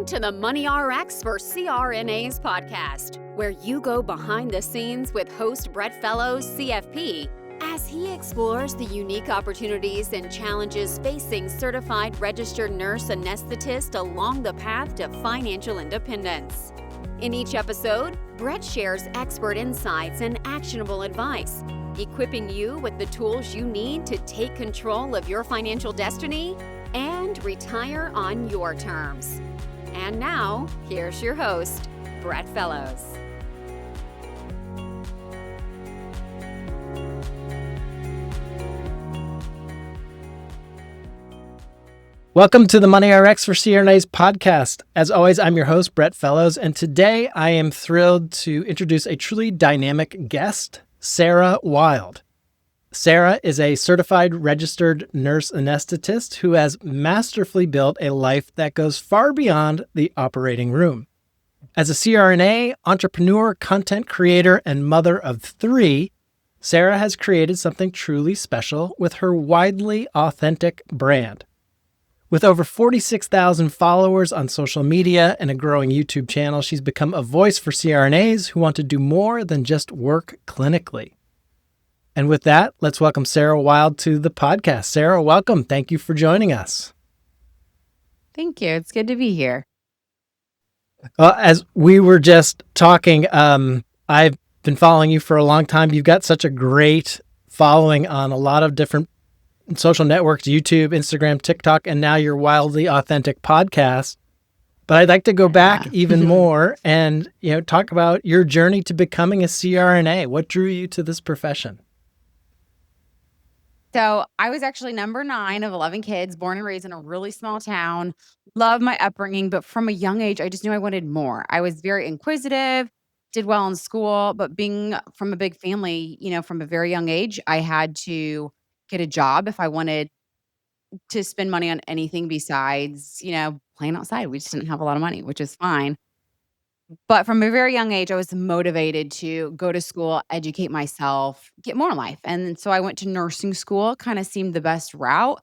to the Money RX for CRNAs podcast, where you go behind the scenes with host Brett Fellows, CFP, as he explores the unique opportunities and challenges facing certified registered nurse anesthetists along the path to financial independence. In each episode, Brett shares expert insights and actionable advice, equipping you with the tools you need to take control of your financial destiny and retire on your terms. And now, here's your host, Brett Fellows. Welcome to the Money RX for CRNAs podcast. As always, I'm your host, Brett Fellows, and today I am thrilled to introduce a truly dynamic guest, Sarah Wild. Sarah is a certified registered nurse anesthetist who has masterfully built a life that goes far beyond the operating room. As a CRNA, entrepreneur, content creator, and mother of three, Sarah has created something truly special with her widely authentic brand. With over 46,000 followers on social media and a growing YouTube channel, she's become a voice for CRNAs who want to do more than just work clinically. And with that, let's welcome Sarah Wild to the podcast. Sarah, welcome. Thank you for joining us. Thank you. It's good to be here. As we were just talking, I've been following you for a long time. You've got such a great following on a lot of different social networks, YouTube, Instagram, TikTok, and now your Wildly Authentic podcast. But I'd like to go back even more and talk about your journey to becoming a CRNA. What drew you to this profession? So I was actually number 9 of 11 kids, born and raised in a really small town. Loved my upbringing, but from a young age, I just knew I wanted more. I was very inquisitive, did well in school, but being from a big family, from a very young age, I had to get a job if I wanted to spend money on anything besides, playing outside. We just didn't have a lot of money, which is fine. But from a very young age, I was motivated to go to school, educate myself, get more in life. And so I went to nursing school, kind of seemed the best route.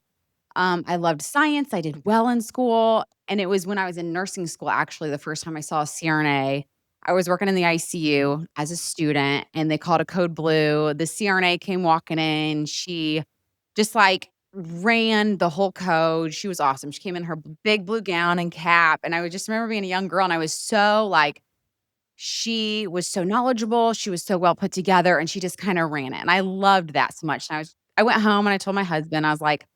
I loved science. I did well in school. And it was when I was in nursing school, actually, the first time I saw a CRNA. I was working in the ICU as a student, and they called a code blue. The CRNA came walking in. She just ran the whole code. She was awesome. She came in her big blue gown and cap. And I would just remember being a young girl, and I was so she was so knowledgeable. She was so well put together, and she just kind of ran it. And I loved that so much. And I went home and I told my husband, I was like,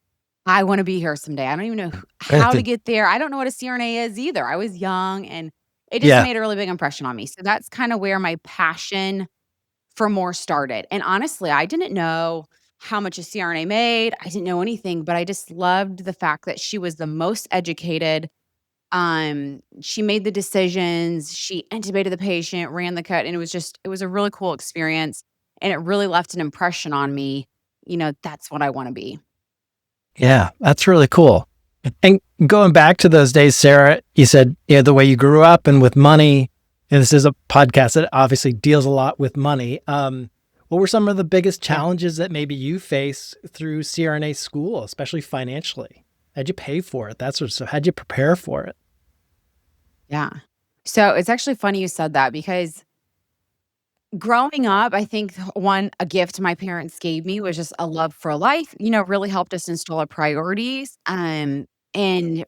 I want to be here someday. I don't even know how to get there. I don't know what a CRNA is either. I was young, and it just made a really big impression on me. So that's kind of where my passion for more started. And honestly, I didn't know how much a CRNA made. I didn't know anything, but I just loved the fact that she was the most educated. She made the decisions, she intubated the patient, ran the cut, and it was a really cool experience. And it really left an impression on me. That's what I want to be. Yeah, that's really cool. And going back to those days, Sarah, you said, the way you grew up and with money, and this is a podcast that obviously deals a lot with money. What were some of the biggest challenges that maybe you face through CRNA school, especially financially? How'd you pay for it? That sort of stuff. How'd you prepare for it? Yeah. So it's actually funny you said that, because growing up, I think a gift my parents gave me was just a love for life, really helped us install our priorities. And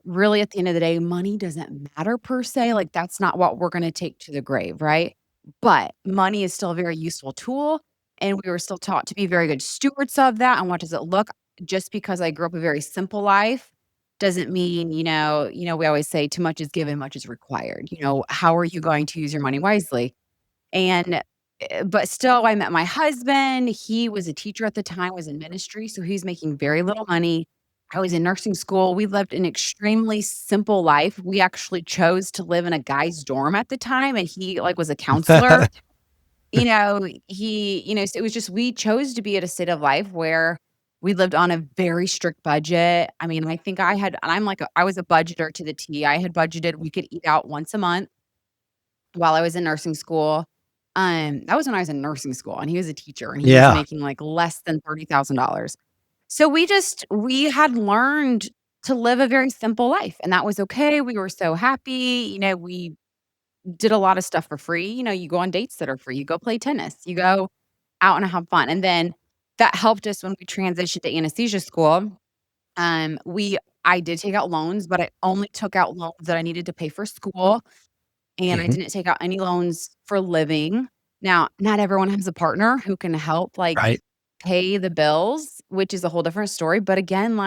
really at the end of the day, money doesn't matter per se. That's not what we're going to take to the grave, right? But money is still a very useful tool. And we were still taught to be very good stewards of that. And what does it look? Just because I grew up a very simple life doesn't mean, we always say too much is given, much is required. How are you going to use your money wisely? But still, I met my husband. He was a teacher at the time, was in ministry. So he was making very little money. I was in nursing school. We lived an extremely simple life. We actually chose to live in a guy's dorm at the time. And he was a counselor. So it was just, we chose to be at a state of life where we lived on a very strict budget. I mean, I think I was a budgeter to the T. I had budgeted, we could eat out once a month while I was in nursing school. That was when I was in nursing school, and he was a teacher, and he was making less than $30,000. So we had learned to live a very simple life. And that was okay. We were so happy. We did a lot of stuff for free. You go on dates that are free. You go play tennis. You go out and have fun. And then that helped us when we transitioned to anesthesia school. We I did take out loans, but I only took out loans that I needed to pay for school, and I Mhm. didn't take out any loans for living. Now, not everyone has a partner who can help, Right. pay the bills, which is a whole different story, but again,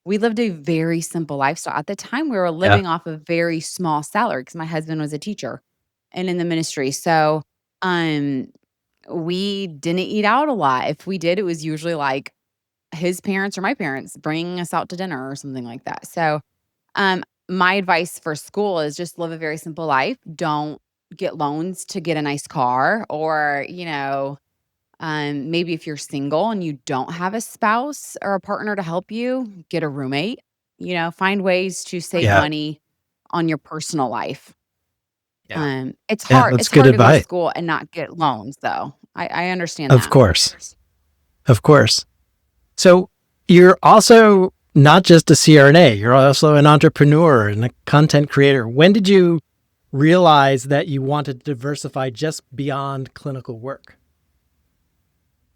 we lived a very simple lifestyle. At the time, we were Yeah. living off a very small salary because my husband was a teacher and in the ministry, so, um, we didn't eat out a lot. If we did, it was usually, his parents or my parents bringing us out to dinner or something like that. So, my advice for school is just live a very simple life. Don't get loans to get a nice car or, maybe if you're single and you don't have a spouse or a partner to help you, get a roommate. Find ways to save Yeah. money on your personal life. Yeah. It's Yeah. hard. That's It's good hard to go to advice. school and not get loans, though. I understand Of that. course. Of course. So you're also not just a CRNA, you're also an entrepreneur and a content creator. When did you realize that you wanted to diversify just beyond clinical work?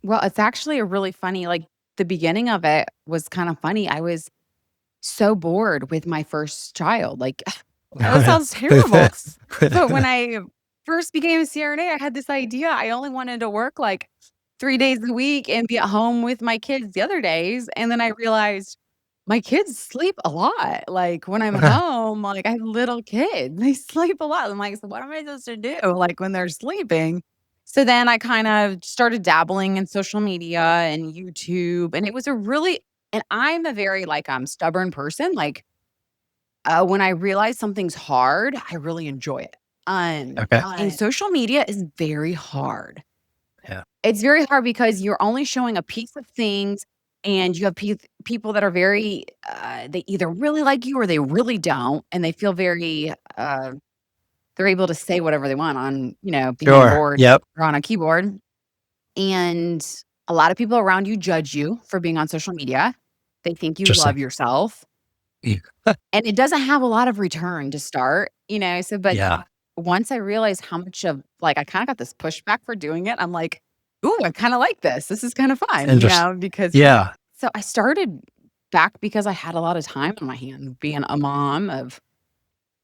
Well, it's actually a really funny, the beginning of it was kind of funny. I was so bored with my first child. That sounds terrible. But when I first became a CRNA, I had this idea. I only wanted to work 3 days a week and be at home with my kids the other days. And then I realized my kids sleep a lot. When I'm home, I have little kids, they sleep a lot. I'm like, so what am I supposed to do? When they're sleeping. So then I kind of started dabbling in social media and YouTube. And it was and I'm a very stubborn person. When I realize something's hard, I really enjoy it. Okay. And social media is very hard. Yeah. It's very hard because you're only showing a piece of things, and you have people that are very, they either really like you or they really don't, and they feel very, they're able to say whatever they want on, behind a Sure. board Yep. or on a keyboard. And a lot of people around you judge you for being on social media. They think you Interesting. love yourself. Yeah. And it doesn't have a lot of return to start, but Yeah. once I realized how much of I kinda got this pushback for doing it, I'm like, "Ooh, I kinda like this. This is kinda It's fun," interesting. because Yeah. so I started back because I had a lot of time on my hand being a mom of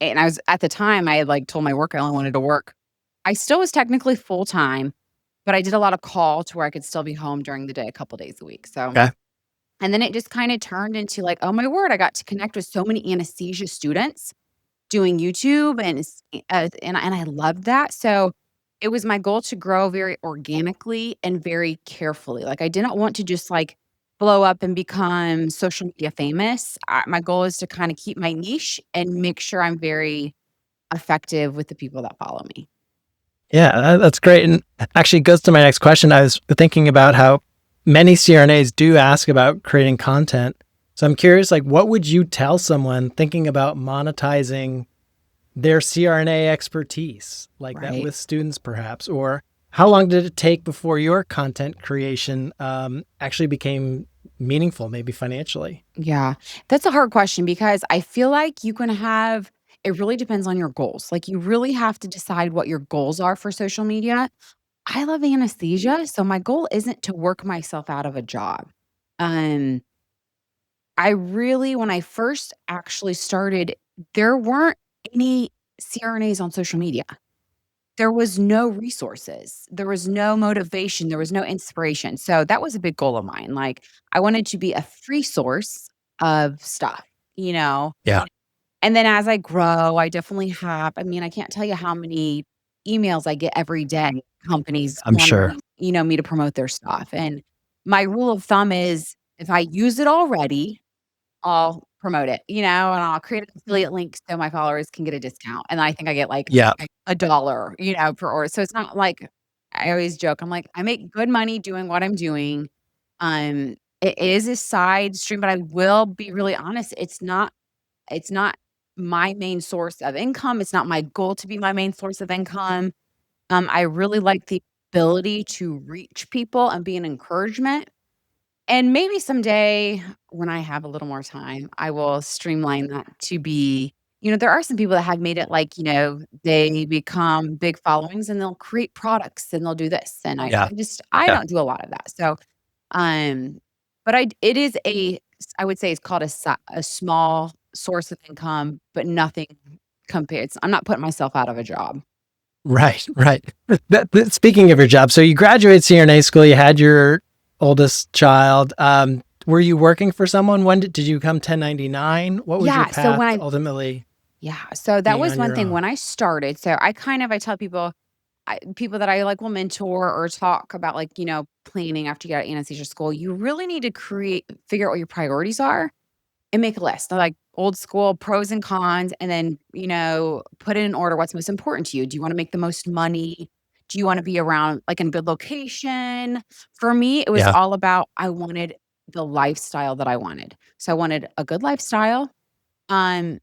and I was at the time, I had, told my work I only wanted to work. I still was technically full-time, but I did a lot of call to where I could still be home during the day a couple days a week, so Okay. and then it just kinda turned into oh my word, I got to connect with so many anesthesia students doing YouTube and I loved that. So it was my goal to grow very organically and very carefully. I didn't want to just blow up and become social media famous. My goal is to kind of keep my niche and make sure I'm very effective with the people that follow me. Yeah, that's great. And actually it goes to my next question. I was thinking about how many CRNAs do ask about creating content. So I'm curious, what would you tell someone thinking about monetizing their CRNA expertise, like that Right. with students perhaps? Or how long did it take before your content creation actually became meaningful, maybe financially? Yeah. That's a hard question because I feel like you can have it really depends on your goals. You really have to decide what your goals are for social media. I love anesthesia, so my goal isn't to work myself out of a job. Um, I really when I first actually started, there weren't any CRNAs on social media. There was no resources. There was no motivation. There was no inspiration. So that was a big goal of mine. I wanted to be a free source of stuff, you know? Yeah, And then as I grow, I definitely have I mean, I can't tell you how many emails I get every day, companies I'm sure. wanting, me to promote their stuff, and my rule of thumb is if I use it already, I'll promote it, and I'll create an affiliate link so my followers can get a discount, and I think I get, Yeah. a dollar, per order, so it's not like I always joke, I'm like, "I make good money doing what I'm doing." It is a side stream, but I will be really honest, it's not my main source of income, it's not my goal to be my main source of income. I really like the ability to reach people and be an encouragement, And maybe someday when I have a little more time, I will streamline that to be, there are some people that have made it like, they become big followings and they'll create products and they'll do this. And Yeah. I Yeah. don't do a lot of that. So, um, but it is I would say it's called a small source of income, but nothing compared. I'm not putting myself out of a job. Right. Right. Speaking of your job, so you graduated CRNA school, you had your oldest child. Were you working for someone? When did you come 1099? What was your Yeah. So path to ultimately so that being was on one your thing own? when I started. So I tell people, people that I like will mentor or talk about like, planning after you get out of anesthesia school, you really need to figure out what your priorities are and make a list. Like old school pros and cons, and then, put it in order what's most important to you. Do you want to make the most money? Do you want to be around like in a good location? For me, it was Yeah. all about I wanted the lifestyle that I wanted. So I wanted a good lifestyle. Um,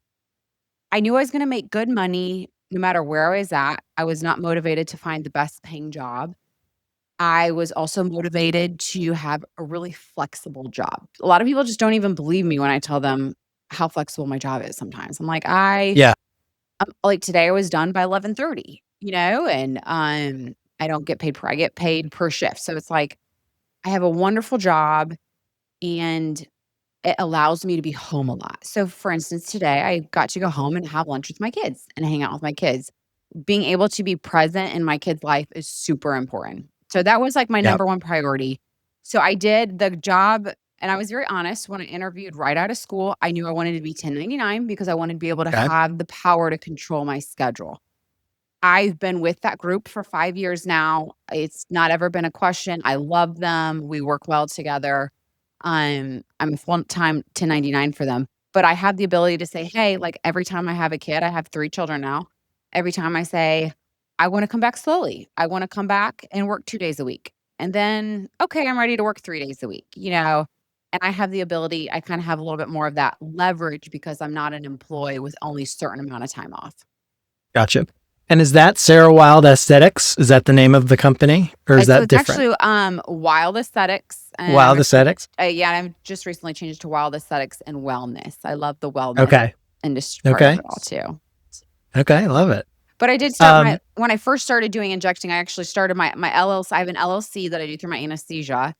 I knew I was gonna make good money no matter where I was at. I was not motivated to find the best paying job. I was also motivated to have a really flexible job. A lot of people just don't even believe me when I tell them how flexible my job is sometimes. I'm like, Yeah. like today I was done by 11:30, and, I don't get paid I get paid per shift. So it's like I have a wonderful job and it allows me to be home a lot. So for instance, today I got to go home and have lunch with my kids and hang out with my kids. Being able to be present in my kid's life is super important. So that was like my Yep. number one priority. So I did the job and I was very honest when I interviewed right out of school. I knew I wanted to be 1099 because I wanted to be able to Okay. have the power to control my schedule. I've been with that group for 5 years now. It's not ever been a question. I love them. We work well together. I'm a full-time 1099 for them, but I have the ability to say, "Hey," like, every time I have a kid, I have 3 children now. Every time I say, "I wanna come back slowly. I wanna come back and work 2 days a week." And then, "Okay, I'm ready to work 3 days a week," And I have the ability I kinda have a little bit more of that leverage because I'm not an employee with only a certain amount of time off. Gotcha. And is that Sarah Wild Aesthetics? Is that the name of the company, or is So that it's different? actually, Wild Aesthetics, and Wild Aesthetics? I've just recently changed to Wild Aesthetics and Wellness. I love the wellness Okay. industry part of Okay. it all too. Okay. Love it. But I did start Um, when I first started doing injecting, I actually started my LLC. I have an LLC that I do through my anesthesia,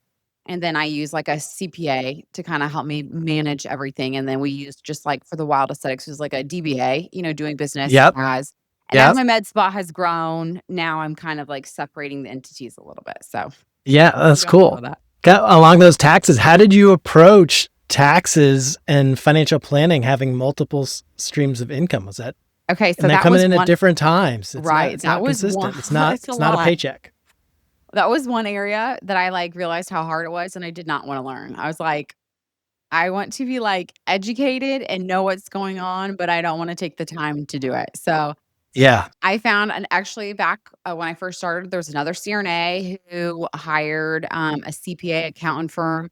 and then I use like a CPA to kinda help me manage everything, and then we use just like for the Wild Aesthetics, it was like a DBA, doing business yep. as Yep. my med spa has grown, now I'm kind of like separating the entities a little bit, so Yeah. you That's go through all cool. that. Along those taxes, how did you approach taxes and financial planning having multiple streams of income? Was that, Okay, so and they're that coming was in at one different times. right, It's that not was one consistent. It's not, it's a it's not a lot. paycheck. That was one area that I, like, realized how hard it was, and I did not wanna learn. I was like, "I want to be, like, educated and know what's going on, but I don't wanna take the time to do it." So, Yeah. I found and actually back, when I first started, there was another CRNA who hired, a CPA accountant firm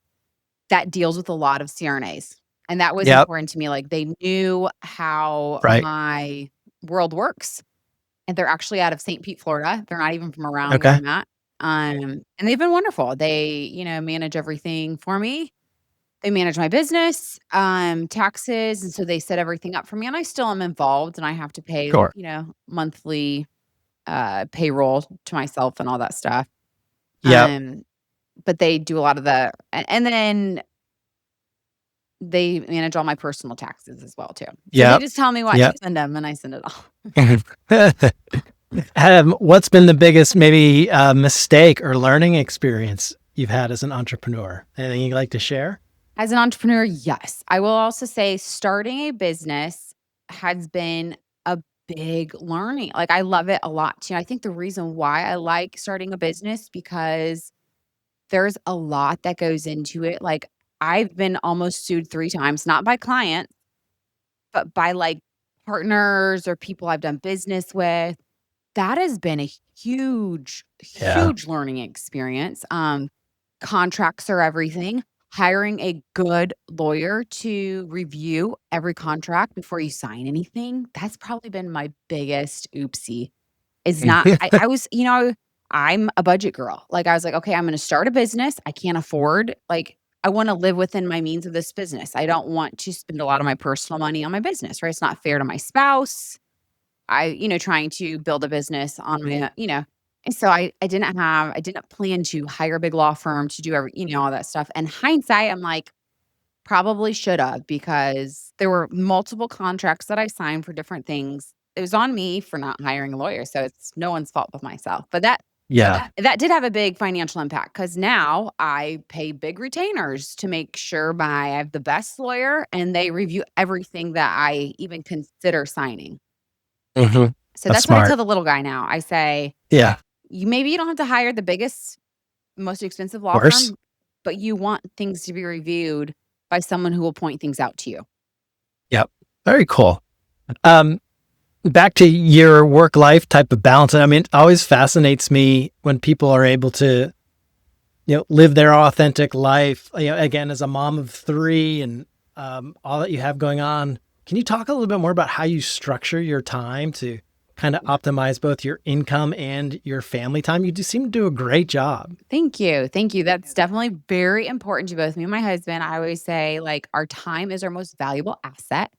that deals with a lot of CRNAs, and that was Yep. important to me, like, they knew how Right. my world works. And they're actually out of St. Pete, Florida. They're not even from around where Okay. I'm at. And they've been wonderful. They, manage everything for me. They manage my business, taxes, and so they set everything up for me, and I still am involved, and I have to pay, Sure. monthly, payroll to myself and all that stuff. Yep. But they do a lot of and then they manage all my personal taxes as well too. So they Yep. just tell me what to Yep. send them, and I send it all. What's been the biggest maybe mistake or learning experience you've had as an entrepreneur? Anything you'd like to share? As an entrepreneur, yes. I will also say starting a business has been a big learning. Like, I love it a lot too. I think the reason why I like starting a business because there's a lot that goes into it. Like, I've been almost sued 3 times, not by clients, but by, like, partners or people I've done business with. That has been a huge, Yeah. huge learning experience. Contracts are everything. Hiring a good lawyer to review every contract before you sign anything, that's probably been my biggest oopsie. Is not I was, I'm a budget girl. Like, I was like, "Okay, I'm gonna start a business. I can't afford, like, I want to live within my means of this business. I don't want to spend a lot of my personal money on my business, right? It's not fair to my spouse. Trying to build a business on my, and so I didn't plan to hire a big law firm to do all that stuff. And hindsight, I'm like, probably should have, because there were multiple contracts that I signed for different things. It was on me for not hiring a lawyer. So it's no one's fault but myself. But Yeah. that did have a big financial impact, because now I pay big retainers to make sure I have the best lawyer and they review everything that I even consider signing. hmm So That's that's what I tell smart. the little guy now. I say, Yeah. you don't have to hire the biggest, most expensive Of law course. firm, but you want things to be reviewed by someone who will point things out to you. Yep. Very cool. Um, Back to your work-life type of balance. I mean, it always fascinates me when people are able to, live their authentic life, again, as a mom of 3 and all that you have going on. Can you talk a little bit more about how you structure your time to kind of optimize both your income and your family time? You do seem to do a great job. Thank you. Thank you. That's definitely very important to both me and my husband. I always say, like, our time is our most valuable asset.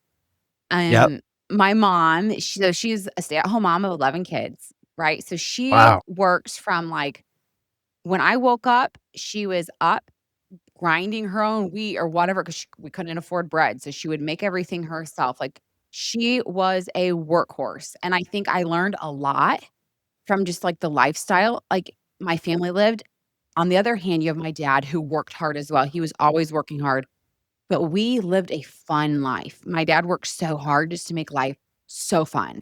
Yep. Um, my mom, she's a stay-at-home mom of 11 kids, right? So she Wow. works from, like, when I woke up, she was up grinding her own wheat or whatever, because we couldn't afford bread. So she would make everything herself. Like, she was a workhorse. And I think I learned a lot from just like the lifestyle like my family lived. On the other hand, you have my dad, who worked hard as well. He was always working hard, but we lived a fun life. My dad worked so hard just to make life so fun,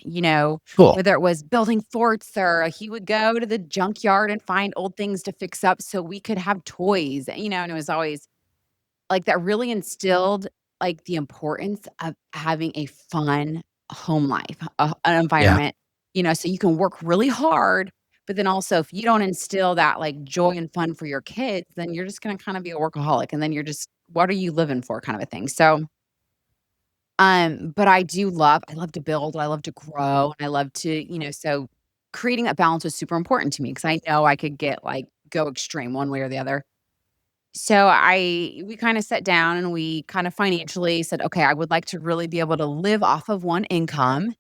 Cool. whether it was building forts, or he would go to the junkyard and find old things to fix up so we could have toys, and it was always like that really instilled like the importance of having a fun home life, an Yeah. environment, so you can work really hard. But then also, if you don't instill that like joy and fun for your kids, then you're just going to kind of be a workaholic. And then you're just, what are you living for, kind of a thing. So, but I love to build, I love to grow, and I love to, so creating that balance was super important to me, because I know I could go extreme one way or the other. So we kind of sat down and we kind of financially said, okay, I would like to really be able to live off of one income.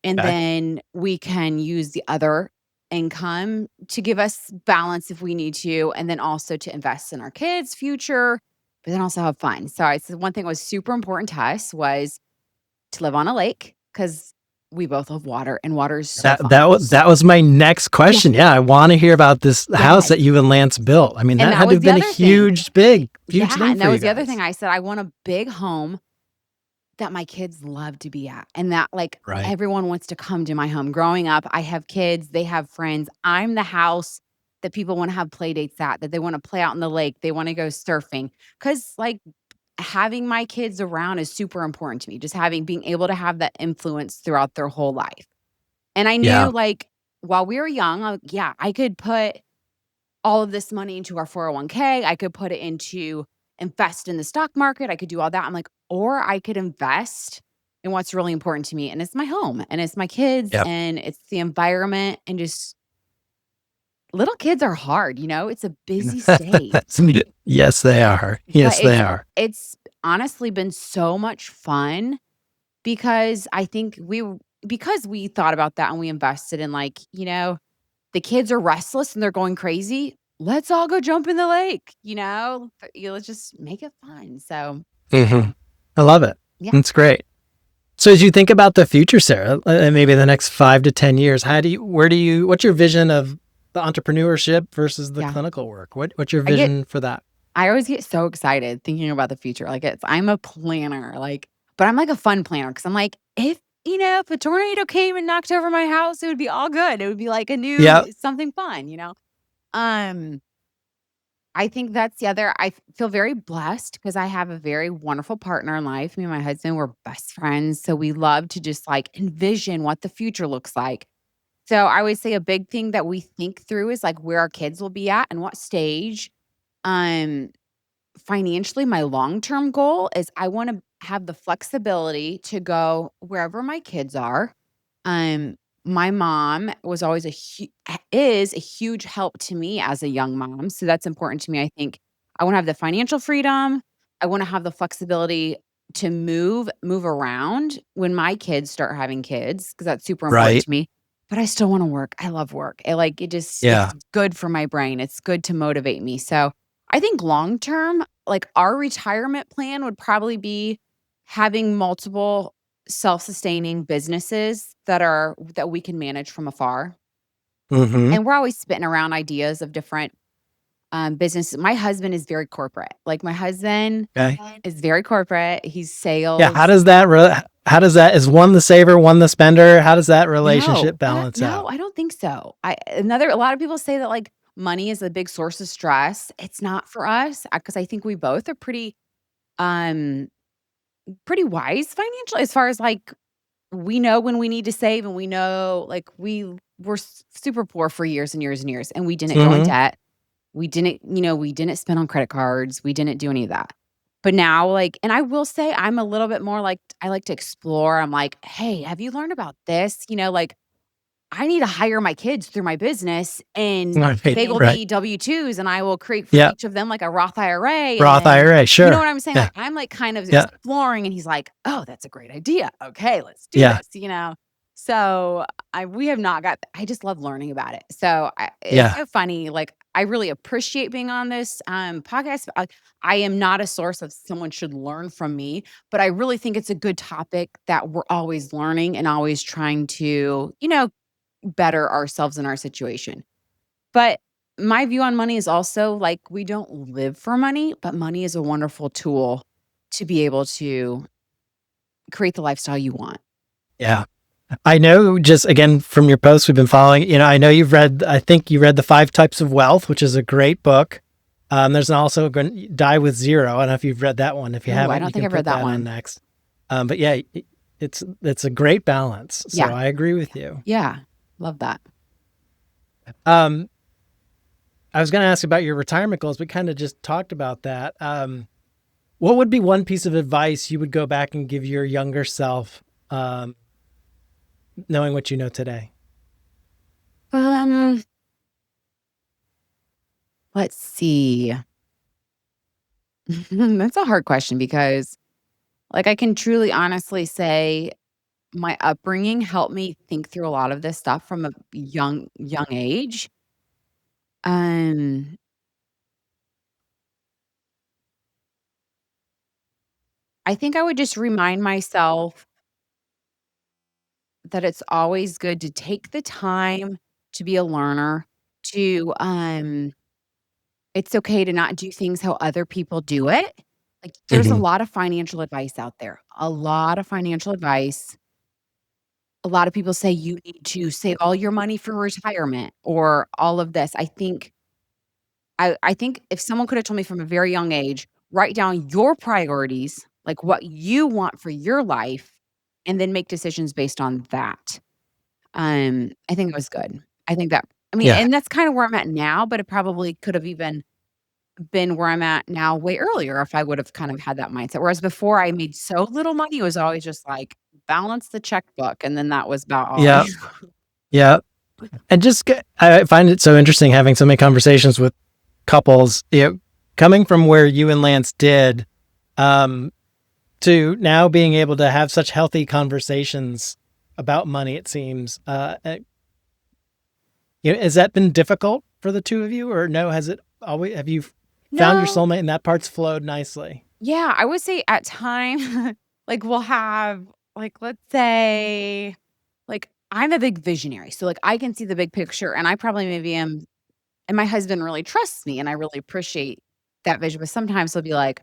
And Okay. then we can use the other income to give us balance if we need to. And then also to invest in our kids' future, but then also have fun. So I said one thing that was super important to us was to live on a lake, because we both love water and water is so That fun. that was that was my next Yeah. question. Yeah, I want to hear about this house that Yes. you and Lance built. I mean, And that that had to was have the been a other thing. huge Yeah. thing And for that you was the other thing. guys. I said, I want a big home that my kids love to be at, and that like Right. everyone wants to come to my home. Growing up, I have kids, they have friends. I'm the house that people want to have play dates at, that they want to play out in the lake, they want to go surfing. Cause like having my kids around is super important to me. Just being able to have that influence throughout their whole life. And I knew Yeah. like while we were young, yeah, I could put all of this money into our 401k. I could put it into invest in the stock market. I could do all that. I'm like, or I could invest in what's really important to me. And it's my home and it's my kids Yep. and it's the environment, and just little kids are hard, it's a busy state. Yes, they are. But Yes, they are. it's honestly been so much fun, because I think because we thought about that and we invested in like, the kids are restless and they're going crazy. Let's all go jump in the lake, let's just make it fun. So, hmm I love it. yeah, That's great. So as you think about the future, Sarah, maybe the next 5 to 10 years, what's your vision of the entrepreneurship versus the yeah. clinical work? What's your I get vision for that? I always get so excited thinking about the future. Like I'm a planner, but I'm like a fun planner, because I'm like, if a tornado came and knocked over my house, it would be all good. It would be like a Yeah. new something fun. Um, I think that's the other. I feel very blessed because I have a very wonderful partner in life. Me and my husband, we're best friends. So we love to just like envision what the future looks like. So I would say a big thing that we think through is like where our kids will be at and what stage. Um, Financially, my long-term goal is I want to have the flexibility to go wherever my kids are. Um, my mom was always is a huge help to me as a young mom, so that's important to me. I think I want to have the financial freedom. I want to have the flexibility to move around when my kids start having kids, because that's super important Right. to me. But I still want to work. I love work. Yeah. It's good for my brain. It's good to motivate me. So I think long term, like our retirement plan would probably be having multiple self-sustaining businesses that we can manage from afar. Mm-hmm. And we're always spitting around ideas of different businesses. My husband is very corporate. Like my husband Okay. is very corporate. He's Yeah. sales. How does that, is one the saver, one the spender? How does that No, relationship balance no, out? I don't think so. A lot of people say that like money is a big source of stress. It's not for us because I think we both are um pretty wise financially as far as like we know when we need to save, and we know like we were super poor for years and years and years, and we didn't go in Mm-hmm. debt. We didn't spend on credit cards. We didn't do any of that. But now, like, and I will say I'm a little bit more like I like to explore. I'm like, hey, have you learned about this? Like I need to hire my kids through my business, and Right. they will Right. be W-2s, and I will create for Yeah. each of them like a Roth IRA. And Roth then, IRA. you know Sure. what I'm saying? Yeah. Like I'm like kind of Yeah. exploring, and he's like, oh, that's a great idea. Okay, let's do Yeah. this. So we have not got, I just love learning about it. So it's Yeah. so funny. Like I really appreciate being on this podcast. I am not a source of someone should learn from me, but I really think it's a good topic that we're always learning and always trying to, better ourselves in our situation. But my view on money is also like we don't live for money, but money is a wonderful tool to be able to create the lifestyle you want. Yeah. I know, just again from your posts we've been following, I know I think you read The 5 Types of Wealth, which is a great book. There's also Die with Zero. I don't know if you've read that one. If you Ooh, I haven't, don't you think can I've read put that that on one. next. But yeah, it's a great balance. So Yeah. I agree with you. Yeah. Love that. I was going to ask about your retirement goals. We kind of just talked about that. What would be one piece of advice you would go back and give your younger self, knowing what you know today? Let's see. That's a hard question because like I can truly honestly say my upbringing helped me think through a lot of this stuff from a young age. Um I think I would just remind myself that it's always good to take the time to be a learner, to it's okay to not do things how other people do it. Like there's a Mhm. lot of financial advice out there. A lot of financial advice. A lot of people say you need to save all your money for retirement or all of this. I think if someone could have told me from a very young age, write down your priorities, like what you want for your life, and then make decisions based on that. I think it was good. I think that I mean, Yeah. and that's kind of where I'm at now, but it probably could have even been where I'm at now way earlier if I would have kind of had that mindset. Whereas before I made so little money, it was always just like balance the checkbook, and then that was about all Yeah. Yeah. And I find it so interesting having so many conversations with couples, coming from where you and Lance did, to now being able to have such healthy conversations about money, it seems. Has that been difficult for the two of you, or no? Have you found your No. soulmate and that part's flowed nicely? Yeah, I would say at time, like we'll have like let's say like I'm a big visionary. So like I can see the big picture, and I probably maybe am, and my husband really trusts me and I really appreciate that vision. But sometimes he'll be like,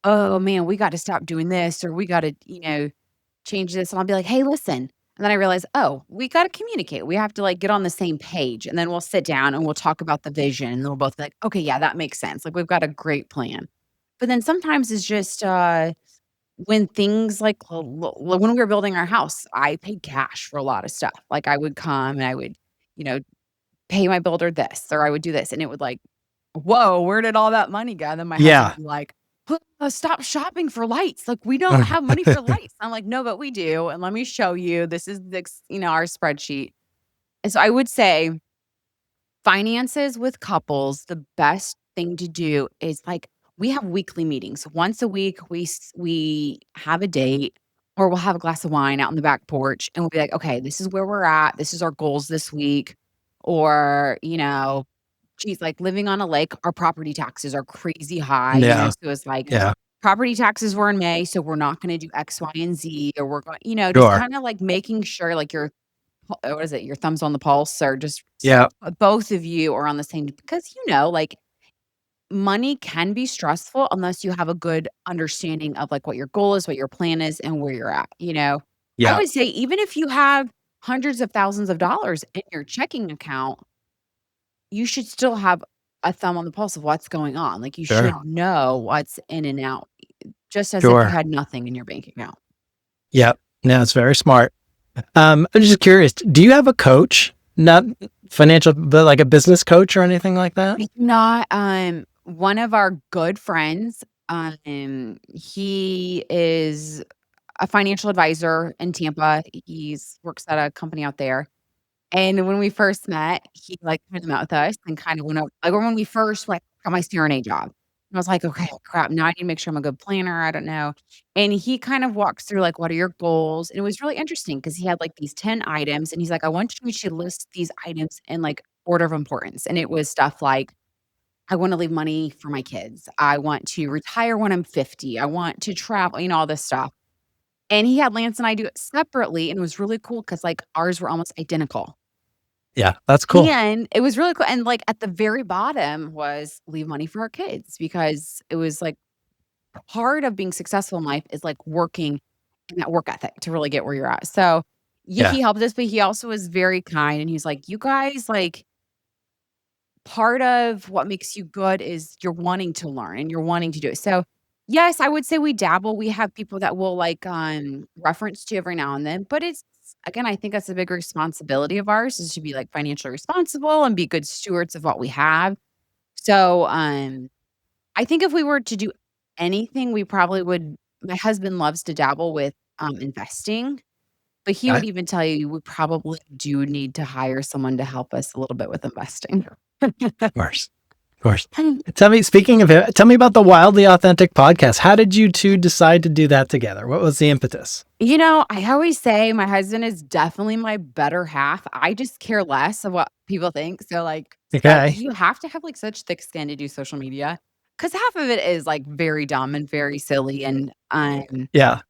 oh man, we got to stop doing this, or we got to, change this. And I'll be like, hey, listen. And then I realize, oh, we got to communicate. We have to like get on the same page. And then we'll sit down and we'll talk about the vision. And then we'll both be like, okay, yeah, that makes sense. Like we've got a great plan. But then sometimes it's just when things like when we were building our house, I paid cash for a lot of stuff. Like I would come and I would, you know, pay my builder this, or I would do this. And it would like, whoa, where did all that money go? And then my husband Yeah. would be like, stop shopping for lights. Like we don't have money for lights. I'm like, no, but we do. And let me show you. This is our spreadsheet. And so I would say finances with couples, the best thing to do is like we have weekly meetings. Once a week, we have a date, or we'll have a glass of wine out on the back porch, and we'll be like, okay, this is where we're at. This is our goals this week, or geez, like living on a lake, our property taxes are crazy high. Yeah. So it's like Yeah. property taxes were in May, so we're not going to do X, Y, and Z, or we're going, just Sure. kind of like making sure like what is it, your thumbs on the pulse, or just Yeah. both of you are on the same, because like money can be stressful unless you have a good understanding of like what your goal is, what your plan is, and where you're at. I Yeah. would say even if you have hundreds of thousands of dollars in your checking account, you should still have a thumb on the pulse of what's going on. Like you Sure. should know what's in and out, just as if you Sure. had nothing in your bank account. Yep. No, it's very smart. I'm just curious, do you have a coach? Not financial, but like a business coach or anything like that? Not one of our good friends, he is a financial advisor in Tampa. He's works at a company out there. And when we first met, he like kind of met with us and kind of went over like when we first got my CRNA job. And I was like, okay, crap. Now I need to make sure I'm a good planner. I don't know. And he kind of walks through like, what are your goals? And it was really interesting because he had like these 10 items and he's like, I want you to list these items in like order of importance. And it was stuff like, I want to leave money for my kids. I want to retire when I'm 50. I want to travel, all this stuff. And he had Lance and I do it separately. And it was really cool because like ours were almost identical. Yeah, that's cool. And it was really cool. And like at the very bottom was leave money for our kids, because it was like part of being successful in life is like working in that work ethic to really get where you're at. So yeah, Yeah. he helped us, but he also was very kind. And he's like, you guys, like, part of what makes you good is you're wanting to learn and you're wanting to do it. So yes, I would say we dabble. We have people that will like reference to every now and then, but it's again, I think that's a big responsibility of ours, is to be like financially responsible and be good stewards of what we have. So I think if we were to do anything, we probably would. My husband loves to dabble with investing, but he I, would even tell you we probably do need to hire someone to help us a little bit with investing. of course. Of course. Tell me, speaking of it, tell me about the Wildly Authentic podcast. How did you two decide to do that together? What was the impetus? I always say my husband is definitely my better half. I just care less of what people think. So like, Okay. you have to have like such thick skin to do social media, because half of it is like very dumb and very silly. Yeah.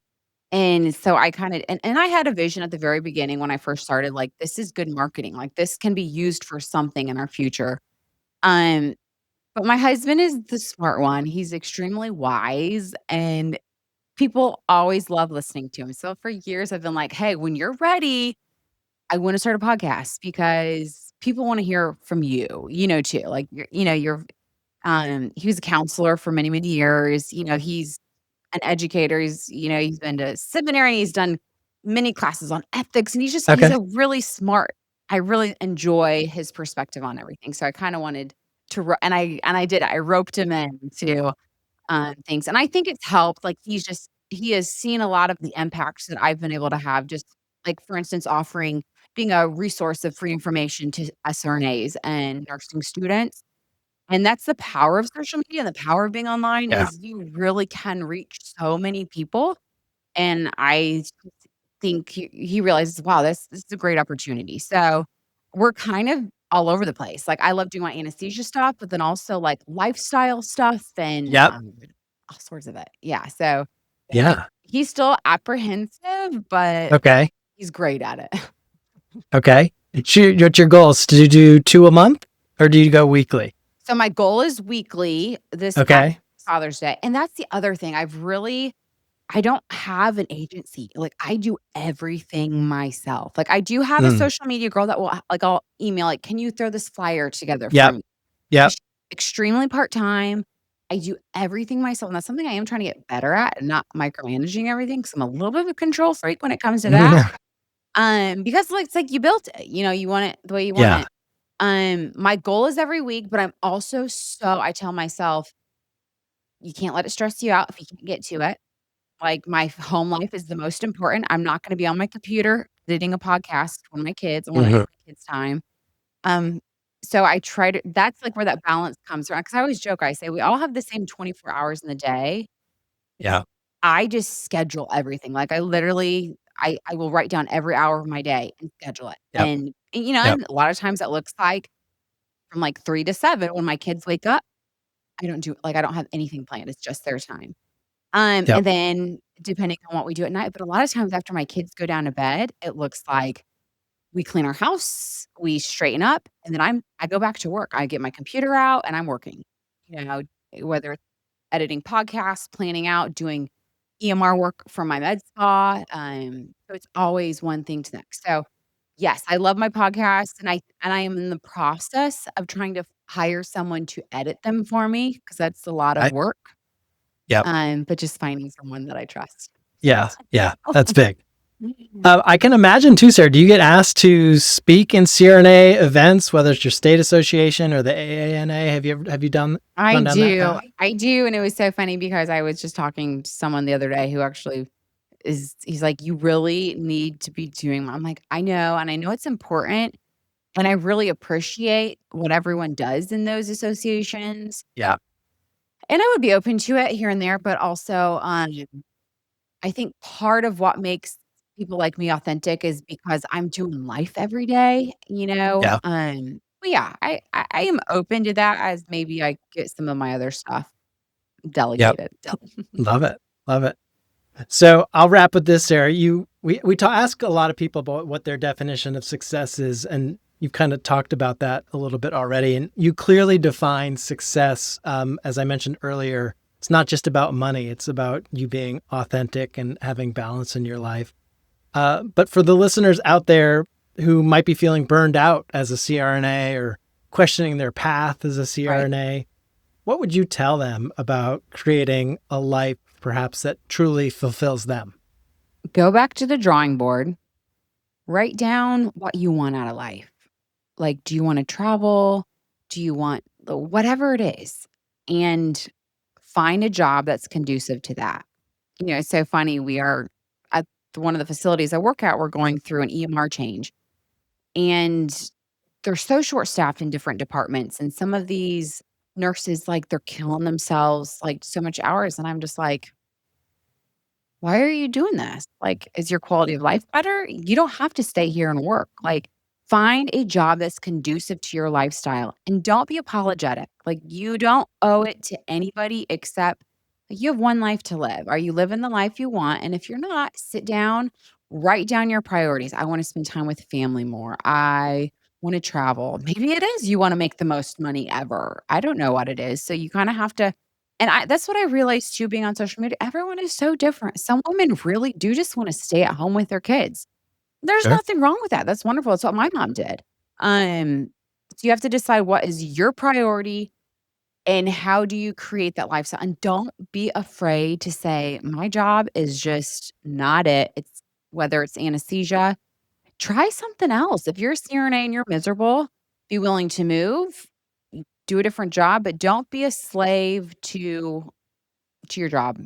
And so I kind of, and I had a vision at the very beginning when I first started, like, this is good marketing. Like this can be used for something in our future. Um, but my husband is the smart one. He's extremely wise and people always love listening to him. So for years I've been like, hey, when you're ready, I want to start a podcast because people want to hear from you, too. Like he was a counselor for many, many years. He's an educator. He's been to seminary, he's done many classes on ethics, and he's Okay. a really smart. I really enjoy his perspective on everything. So I kind of wanted to, and I did. I roped him into things, and I think it's helped. Like he has seen a lot of the impacts that I've been able to have. Just like for instance, being a resource of free information to SRNAs and nursing students. And that's the power of social media and the power of being online, Yeah. is you really can reach so many people. And I think he realizes, wow, this is a great opportunity. So we're kind of all over the place. Like I love doing my anesthesia stuff, but then also like lifestyle stuff and Yep. all sorts of it. Yeah. So Yeah. he's still apprehensive, but Okay. he's great at it. Okay. What's your goals? Do you do 2 a month or do you go weekly? So my goal is weekly this Okay. Father's Day. And that's the other thing. I don't have an agency. Like I do everything myself. Like I do have a Mm. social media girl that will like, I'll email like, can you throw this flyer together for Yep. me? Yep. She's extremely part-time. I do everything myself. And that's something I am trying to get better at, and not micromanaging everything. Cause I'm a little bit of a control freak when it comes to that. Because like, it's like you built it, you want it the way you want Yeah. it. My goal is every week, but I'm also I tell myself, you can't let it stress you out if you can't get to it. Like, my home life is the most important. I'm not gonna be on my computer editing a podcast when my kids. I wanna give Mhm. my kids time. Um, So I try to that's, like, where that balance comes from, because I always joke, I say, "We all have the same 24 hours in the day." Yeah. I just schedule everything, like, I literally I will write down every hour of my day and schedule it, Yep. Yep. and a lot of times that looks like from, like, 3 to 7 when my kids wake up, I don't have anything planned, it's just their time. Yep. And then depending on what we do at night, but a lot of times after my kids go down to bed, it looks like we clean our house, we straighten up, and then I go back to work. I get my computer out and I'm working. You know, whether it's editing podcasts, planning out, doing EMR work for my med spa. So it's always one thing to the next. So yes, I love my podcast, and I am in the process of trying to hire someone to edit them for me because that's a lot of I work. Yep. But just finding someone that I trust. Yeah. Yeah. That's big. I can imagine too, Sarah, do you get asked to speak in CRNA events, whether it's your state association or the AANA? Have you gone down that path? I do, and it was so funny because I was just talking to someone the other day who actually he's like, "You really need to be doing" I'm like, "I know, and I know it's important, and I really appreciate what everyone does in those associations." Yeah. And I would be open to it here and there, but also, I think part of what makes people like me authentic is because I'm doing life every day, Yeah. But yeah, I am open to that as maybe I get some of my other stuff Yep. delegated. Love it. Love it. So I'll wrap with this, Sarah. Ask a lot of people about what their definition of success is, and you've kind of talked about that a little bit already. And you clearly define success, as I mentioned earlier. It's not just about money; it's about you being authentic and having balance in your life. But for the listeners out there who might be feeling burned out as a CRNA or questioning their path as a CRNA, what would you tell them about creating a life perhaps that truly fulfills them? Go back to the drawing board, write down what you want out of life. Like, do you want to travel? Do you want whatever it is? And find a job that's conducive to that. It's so funny. We are at one of the facilities I work at, we're going through an EMR change. And they're so short-staffed in different departments. And some of these nurses, like, they're killing themselves, like, so much hours. And I'm just like, why are you doing this? Like, is your quality of life better? You don't have to stay here and work. Like, find a job that's conducive to your lifestyle and don't be apologetic. Like, you don't owe it to anybody except you have one life to live. Are you living the life you want? And if you're not, sit down, write down your priorities. I want to spend time with family more. I want to travel. Maybe it is you want to make the most money ever. I don't know what it is. So you kind of have to that's what I realized too, being on social media. Everyone is so different. Some women really do just want to stay at home with their kids. There's Sure. nothing wrong with that. That's wonderful. It's what my mom did. So you have to decide what is your priority and how do you create that lifestyle. And don't be afraid to say, my job is just not it. It's whether it's anesthesia, try something else. If you're a CRNA and you're miserable, be willing to move, do a different job, but don't be a slave to your job.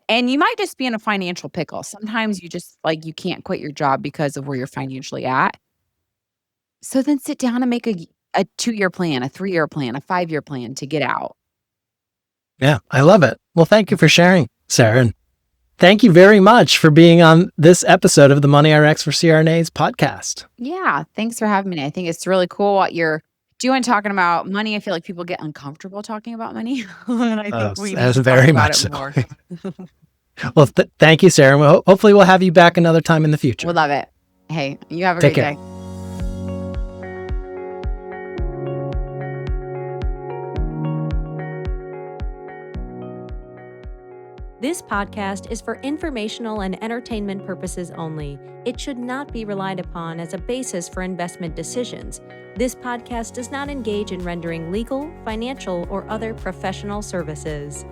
And you might just be in a financial pickle. Sometimes you just like you can't quit your job because of where you're financially at. So then sit down and make a 2-year plan, a 3-year plan, a 5-year plan to get out. Yeah, I love it. Well, thank you for sharing, Sarah. And thank you very much for being on this episode of the Money RX for CRNAs podcast. Yeah, thanks for having me. I think it's really cool what you're doing talking about money. I feel like people get uncomfortable talking about money. And I think we need to very talk about much it more. Well, thank you, Sarah. Hopefully we'll have you back another time in the future. We'll love it. Hey, you have a Take great care. day. This podcast is for informational and entertainment purposes only. It should not be relied upon as a basis for investment decisions. This podcast does not engage in rendering legal, financial, or other professional services.